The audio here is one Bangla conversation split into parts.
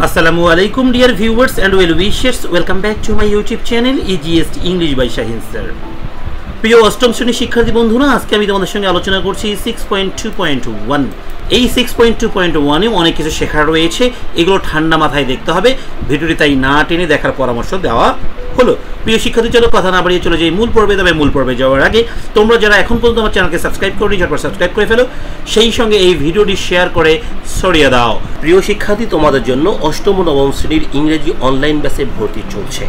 Assalamu alaikum dear viewers and well wishers, welcome back to my YouTube channel EGST English by Shahin sir. প্রিয় অষ্টম শ্রেণীর শিক্ষার্থী বন্ধুরা, আজকে আমি তোমাদের সঙ্গে আলোচনা করছি 6.2.1। এই 6.2.1 এ অনেক কিছু শেখার রয়েছে, এগুলো ঠান্ডা মাথায় দেখতে হবে, ভিডিওটি তাই না টেনে দেখার পরামর্শ দেওয়া হলো। প্রিয় শিক্ষার্থী, চলো কথা না বাড়িয়ে চলে যাই মূল পর্বে। তবে মূল পর্বে যাওয়ার আগে তোমরা যারা এখন পর্যন্ত আমার চ্যানেলকে সাবস্ক্রাইব করোনি, ঝটপট সাবস্ক্রাইব করে ফেলো, সেই সঙ্গে এই ভিডিওটি শেয়ার করে ছড়িয়ে দাও। প্রিয় শিক্ষার্থী, তোমাদের জন্য অষ্টম ও নবম শ্রেণীর ইংরেজি অনলাইন ব্যাচে ভর্তি চলছে।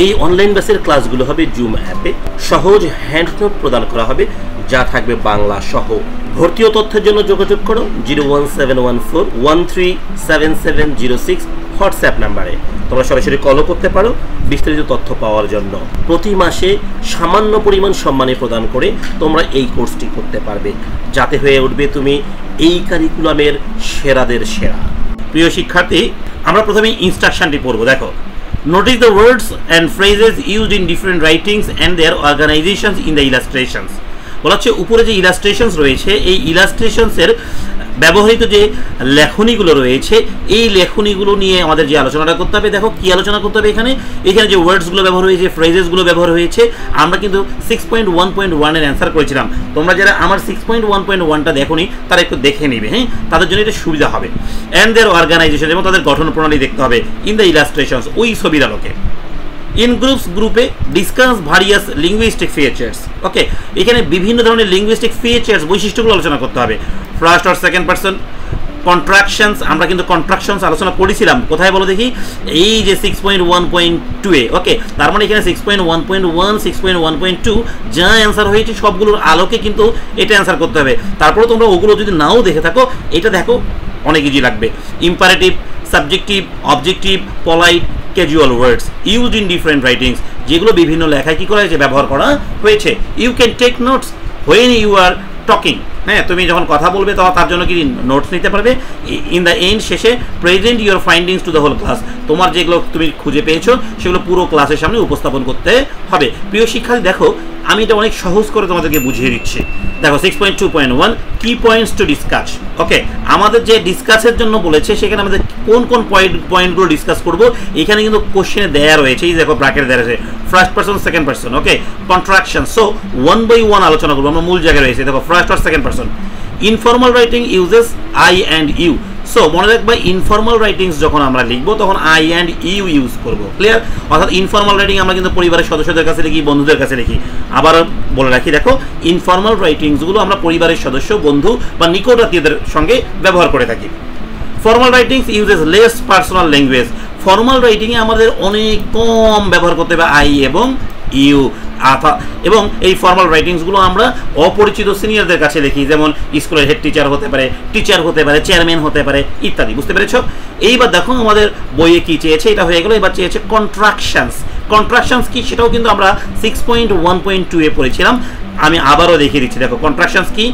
এই অনলাইন ব্যাচের ক্লাসগুলো হবে জুম অ্যাপে, সহজ হ্যান্ড নোট প্রদান করা হবে, যা থাকবে বাংলা সহ। ভর্তি ও তথ্যের জন্য যোগাযোগ করো 01714137706 হোয়াটসঅ্যাপ নাম্বারে। তোমরা সরাসরি কলও করতে পারো বিস্তারিত তথ্য পাওয়ার জন্য। প্রতি মাসে সামান্য পরিমাণ সম্মানী প্রদান করে তোমরা এই কোর্সটি করতে পারবে, যাতে হয়ে উঠবে তুমি এই কারিকুলামের সেরাদের সেরা। প্রিয় শিক্ষার্থী, আমরা প্রথমে ইনস্ট্রাকশনটি পড়ব। দেখো, notice the words and phrases used in different writings and their organisations in the illustrations. বলা হচ্ছে উপরে যে ইলাস্ট্রেশনস রয়েছে, এই ইলাস্ট্রেশনসের ব্যবহৃত যে লেখনীগুলো রয়েছে, এই লেখনীগুলো নিয়ে আমাদের যে আলোচনাটা করতে হবে। দেখো কি আলোচনা করতে হবে এখানে যে ওয়ার্ডসগুলো ব্যবহার হয়েছে, ফ্রেজেসগুলো ব্যবহার হয়েছে। আমরা কিন্তু 6.1.1 এর অ্যান্সার করেছিলাম। তোমরা যারা আমার 6.1.1টা দেখোনি তারা একটু দেখে নিবে, হ্যাঁ, তাদের জন্য এটা সুবিধা হবে। অ্যান্ড দেয়ার অর্গানাইজেশন, এবং তাদের গঠন প্রণালী দেখতে হবে ইন দ্য ইলাস্ট্রেশনস, ওই ছবির আলোকে। ইন গ্রুপে ডিসকাস ভারিয়াস লিঙ্গুইস্টিক ফিচার্স। ওকে, এখানে বিভিন্ন ধরনের লিঙ্গুইস্টিক ফিচার্স, বৈশিষ্ট্যগুলো আলোচনা করতে হবে। First or second person contractions, আমরা কিন্তু কন্ট্রাকশনস আলোচনা করেছিলাম। কোথায় বলো দেখি? এই যে 6.1.2 এ। ওকে, তার মানে এখানে 6.1.1, 6.1.2 যা অ্যান্সার হয়েছে সবগুলোর আলোকে কিন্তু এটা অ্যান্সার করতে হবে। তারপরে তোমরা ওগুলো যদি নাও দেখে থাকো, এটা দেখো অনেক ইজি লাগবে। Imperative, subjective, objective, polite, casual words used in different writings, যেগুলো বিভিন্ন লেখায় কী করা হয়েছে, ব্যবহার করা হয়েছে। You can take notes when you are talking. হ্যাঁ, তুমি যখন কথা বলবে তখন তার জন্য কি নোটস নিতে পারবে। ইন দ্য এন্ড, শেষে present your findings to the whole class, তোমার যেগুলো তুমি খুঁজে পেয়েছো সেগুলো পুরো ক্লাসের সামনে উপস্থাপন করতে হবে। প্রিয় শিক্ষার্থী, দেখো আমি এটা অনেক সহজ করে তোমাদেরকে বুঝিয়ে দিচ্ছি। দেখো 6.2.1 কি পয়েন্টস টু ডিসকাস। ওকে, আমাদের যে ডিসকাসের জন্য বলেছে সেখানে আমাদের কোন কোন পয়েন্টগুলো ডিসকাস করব, এখানে কিন্তু কোশ্চেনে দেয়া রয়েছে। এই দেখো ব্র্যাকেট দেয়া রয়েছে, first person, second person. Okay, contraction. So 1 by 1 আলোচনা করবো আমরা, মূল জায়গায় রয়েছে। দেখো ফার্স্ট আর second person. Informal writing uses I and you. So মনে রাখবা, ইনফর্মাল রাইটিংস যখন আমরা লিখবো তখন আই অ্যান্ড ইউ ইউজ করবো। ক্লিয়ার? অর্থাৎ ইনফর্মাল রাইটিং আমরা কিন্তু পরিবারের সদস্যদের কাছে লিখি, বন্ধুদের কাছে লিখি। আবার বলে রাখি, দেখো ইনফর্মাল রাইটিংসগুলো আমরা পরিবারের সদস্য, বন্ধু বা নিকট আত্মীয়দের সঙ্গে ব্যবহার করে থাকি। Formal writings uses less personal language. Formal রাইটিংয়ে আমাদের অনেক কম ব্যবহার করতে হবে আই এবং ইউ। এবং এই ফর্মাল রাইটিংসগুলো আমরা অপরিচিত সিনিয়রদের কাছে লিখি, যেমন স্কুলের হেড টিচার হতে পারে, চেয়ারম্যান হতে পারে ইত্যাদি। বুঝতে পেরেছো? এইবার দেখো আমাদের বইয়ে কি চেয়েছে, এটা হয়ে গেল। এবার চেয়েছে কন্ট্রাকশনস। কন্ট্রাকশনস কি সেটাও কিন্তু আমরা 6.1.2 এ পড়েছিলাম। আমি আবারও দেখিয়ে দিচ্ছি। দেখো কন্ট্রাকশনস কি।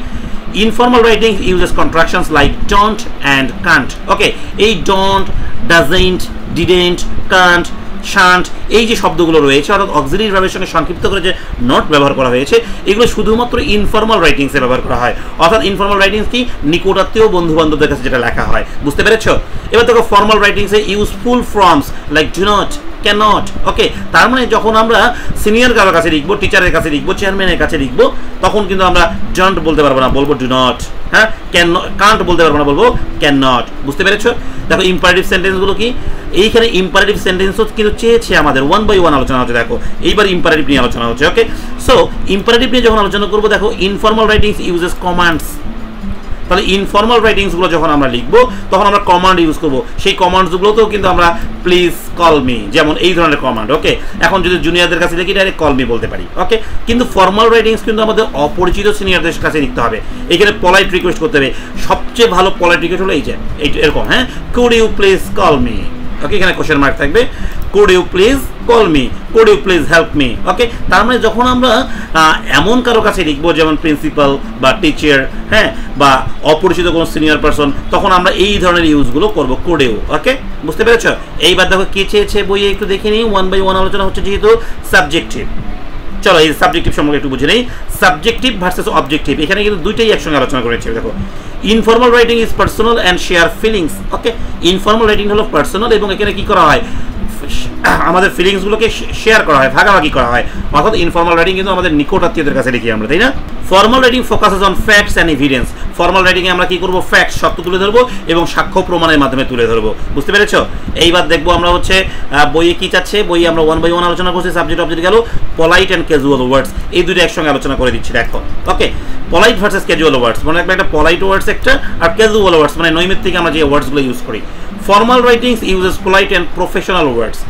Informal writing uses contractions like don't and can't. Okay, এই don't, doesn't, didn't, can't, shan't, এই যে শব্দগুলো রয়েছে অর্থাৎ অক্সিলারি ভার্বের সঙ্গে সংক্ষিপ্ত করে যে নট ব্যবহার করা হয়েছে, এগুলো শুধুমাত্র ইনফর্মাল রাইটিংসে ব্যবহার করা হয়। অর্থাৎ ইনফর্মাল রাইটিংস কি, নিকটাত্মীয় বন্ধু বান্ধবদের কাছে যেটা লেখা হয়। বুঝতে পেরেছো? এবার দেখো ফর্মাল রাইটিংসে useful forms like do not, cannot. Okay, তার মানে যখন আমরা সিনিয়র কারোর কাছে লিখবো, টিচারের কাছে লিখবো, চেয়ারম্যানের কাছে লিখবো, তখন কিন্তু আমরা ডোন্ট বলতে পারবো না, বলবো ডু নট। হ্যাঁ, কান্ট বলতে পারবো না, বলবো ক্যান নট। বুঝতে পেরেছো? দেখো ইম্পারেটিভ সেন্টেন্সগুলো কি, এইখানে ইম্পারেটিভ সেন্টেন্সও কিন্তু চেয়েছে আমাদের 1 by 1 আলোচনা হচ্ছে। দেখো এইবার ইম্পারেটিভ নিয়ে আলোচনা হচ্ছে। ওকে, সো ইম্পারেটিভ নিয়ে যখন আলোচনা করবো, দেখো ইনফর্মাল রাইটিংস ইউজেস কমান্ডস। তাহলে ইনফর্মাল রাইটিংসগুলো যখন আমরা লিখবো তখন আমরা কমান্ড ইউজ করবো। সেই কমান্ডসগুলোতেও কিন্তু আমরা প্লিজ কল মি, যেমন এই ধরনের কমান্ড। ওকে, এখন যদি জুনিয়রদের কাছে লিখি ডাইরেক্ট কল মি বলতে পারি। ওকে, কিন্তু ফর্মাল রাইটিংস কিন্তু আমাদের অপরিচিত সিনিয়রদের কাছে লিখতে হবে। এখানে পলাইট রিকোয়েস্ট করতে হবে। সবচেয়ে ভালো পলাইট রিকোয়েস্ট হলো এই যে এরকম, হ্যাঁ, could you please call me. Okay, এখানে কোশ্চেন মার্ক থাকবে, could you please call me, could you please help me. Okay, তার মানে যখন আমরা এমন কারো কাছে লিখবো যেমন প্রিন্সিপাল বা টিচার, হ্যাঁ, বা অপরিচিত কোনো সিনিয়র পারসন, তখন আমরা এই ধরনের ইউজগুলো করবো, কুড ইউ। ওকে, বুঝতে পেরেছো? এইবার দেখো কি চেয়েছে বইয়ে, একটু দেখে নিই। 1 by 1 আলোচনা হচ্ছে যেহেতু সাবজেক্টিভ। চলো এই সাবজেক্টিভ সম্পর্কে একটু বুঝে নেই। সাবজেক্টিভ ভার্সেস অবজেক্টিভ, এখানে কিন্তু দুইটাই একসঙ্গে আলোচনা করেছে। দেখো informal writing is personal and share feelings. Okay, informal writing হলো পার্সোনাল এবং এখানে কি করা হয়, আমাদের ফিলিংসগুলোকে শেয়ার করা হয়, ভাগাভাগি করা হয়। অর্থাৎ ইনফর্মাল রাইটিং কিন্তু আমাদের নিকট আত্মীয়দের কাছে লিখি আমরা, তাই না? Formal writing focuses on facts and evidence. Formal রাইটিংয়ে আমরা কি করব, ফ্যাক্টস সত্য তুলে ধরবো এবং সাক্ষ্য প্রমাণের মাধ্যমে তুলে ধরবো। বুঝতে পেরেছো? এইবার দেখবো আমরা হচ্ছে বইয়ে কি চাচ্ছে, বইয়ে আমরা 1 by 1 আলোচনা করছি। সাবজেক্ট অবজেক্ট গেল, পলাইট অ্যান্ড ক্যাজুয়াল ওয়ার্ডস, এই দুটো একসঙ্গে আলোচনা করে দিচ্ছি। দেখো, ওকে, পলাইট ভার্সেস ক্যাজুয়াল ওয়ার্ডস, মনে রাখবে একটা পলাইট ওয়ার্ডস একটা, আর ক্যাজুয়াল ওয়ার্ডস মানে নৈমিত্তিক আমরা যে ওয়ার্ডসগুলো ইউজ করি। Formal writings uses polite and professional words.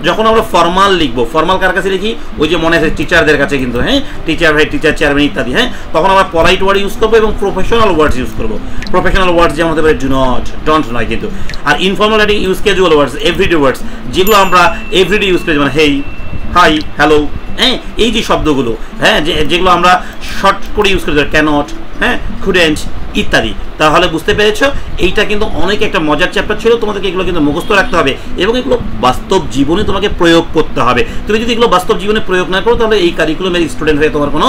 যখন আমরা ফর্মাল লিখবো, ফর্মাল কার কাছে লিখি, ওই যে মনে আছে টিচারদের কাছে কিন্তু, হ্যাঁ, টিচার ভাই, টিচার চেয়ারম্যান ইত্যাদি, হ্যাঁ, তখন আমরা পলাইট ওয়ার্ড ইউজ করবো এবং প্রফেশনাল ওয়ার্ডস ইউজ করবো। প্রফেশনাল ওয়ার্ডস যেমন হতে পারে ডু নট, ডোন্ট নয় কিন্তু। আর ইনফর্মাল রাইটিং ইউজ ক্যাজুয়াল ওয়ার্ডস, এভরিডে ওয়ার্ডস, যেগুলো আমরা এভরিডে ইউজ করি, যেমন হেই, হাই, হ্যালো, হ্যাঁ, এই যে শব্দগুলো, হ্যাঁ, যেগুলো আমরা শর্ট করে ইউজ করি, ক্যানট, হ্যাঁ, কুডেন্ট ইত্যাদি। তাহলে বুঝতে পেরেছ, এইটা কিন্তু অনেক একটা মজার চ্যাপ্টার ছিল। তোমাদেরকে এগুলো কিন্তু মুখস্থ রাখতে হবে এবং এগুলো বাস্তব জীবনে তোমাকে প্রয়োগ করতে হবে। তুমি যদি এগুলো বাস্তব জীবনে প্রয়োগ না করো, তাহলে এই কারিকুলামের স্টুডেন্ট হয়ে তোমার কোনো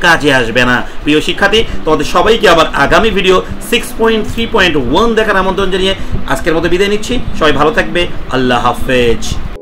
কাজে আসবে না। প্রিয় শিক্ষার্থী, তোমাদের সবাইকে আবার আগামী ভিডিও 6.3.1 দেখার আমন্ত্রণ জানিয়ে আজকের মতো বিদায় নিচ্ছি। সবাই ভালো থাকবে। আল্লাহ হাফেজ।